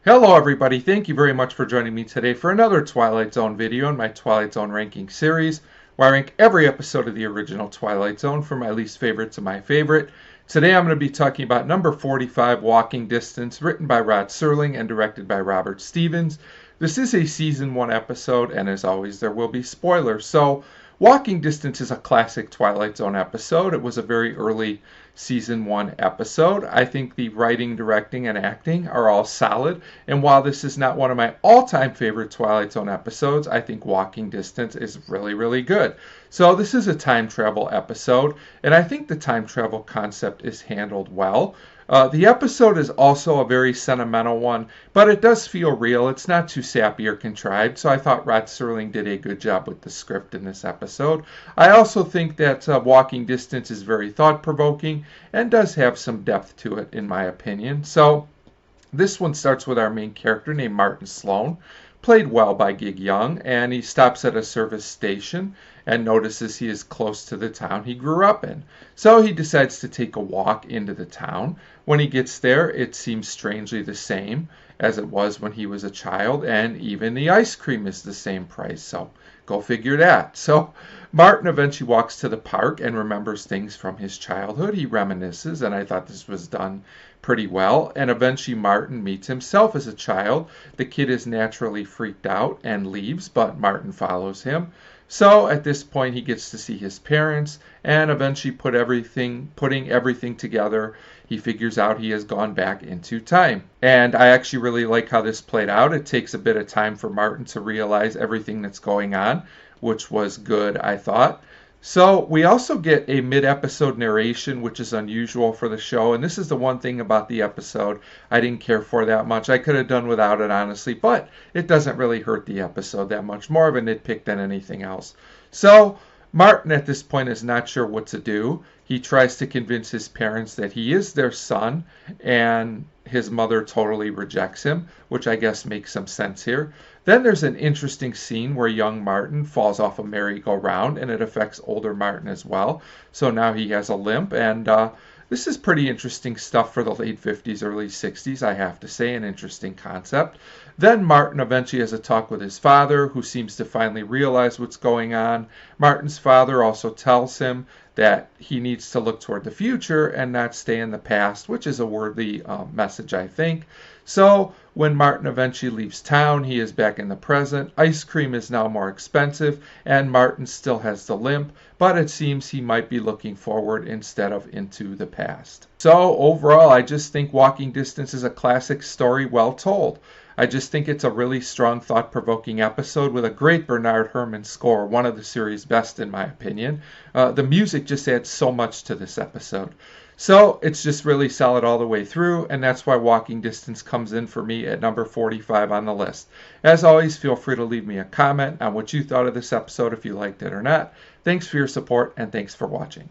Hello everybody, thank you very much for joining me today for another Twilight Zone video in my Twilight Zone ranking series, where I rank every episode of the original Twilight Zone from my least favorite to my favorite. Today I'm going to be talking about number 45, Walking Distance, written by Rod Serling and directed by Robert Stevens. This is a season 1 episode, and as always there will be spoilers. So Walking Distance is a classic Twilight Zone episode. It was a very early season 1 episode. I think the writing, directing, and acting are all solid. And while this is not one of my all-time favorite Twilight Zone episodes, I think Walking Distance is really, really good. So this is a time travel episode, and I think the time travel concept is handled well. The episode is also a very sentimental one, but it does feel real. It's not too sappy or contrived, so I thought Rod Serling did a good job with the script in this episode. I also think that Walking Distance is very thought-provoking and does have some depth to it, in my opinion. So this one starts with our main character named Martin Sloan, played well by Gig Young, and he stops at a service station and notices he is close to the town he grew up in. So he decides to take a walk into the town. When he gets there, it seems strangely the same as it was when he was a child, and even the ice cream is the same price, so go figure that. So Martin eventually walks to the park and remembers things from his childhood. He reminisces, and I thought this was done pretty well. And eventually Martin meets himself as a child. The kid is naturally freaked out and leaves, but Martin follows him. So at this point he gets to see his parents, and eventually putting everything together, he figures out he has gone back into time. And I actually really like how this played out. It takes a bit of time for Martin to realize everything that's going on, which was good, I thought. So we also get a mid-episode narration, which is unusual for the show, and this is the one thing about the episode I didn't care for that much. I could have done without it, honestly, but it doesn't really hurt the episode that much. More of a nitpick than anything else. So Martin at this point is not sure what to do. He tries to convince his parents that he is their son, and his mother totally rejects him, which I guess makes some sense here. Then there's an interesting scene where young Martin falls off a merry-go-round, and it affects older Martin as well. So now he has a limp, and this is pretty interesting stuff for the late 50s, early 60s, I have to say, an interesting concept. Then Martin eventually has a talk with his father, who seems to finally realize what's going on. Martin's father also tells him that he needs to look toward the future and not stay in the past, which is a worthy message, I think. So when Martin eventually leaves town, he is back in the present. Ice cream is now more expensive, and Martin still has the limp, but it seems he might be looking forward instead of into the past. So overall, I just think Walking Distance is a classic story well told. I just think it's a really strong, thought-provoking episode with a great Bernard Herrmann score, one of the series' best in my opinion. The music just adds so much to this episode. So it's just really solid all the way through, and that's why Walking Distance comes in for me at number 45 on the list. As always, feel free to leave me a comment on what you thought of this episode if you liked it or not. Thanks for your support, and thanks for watching.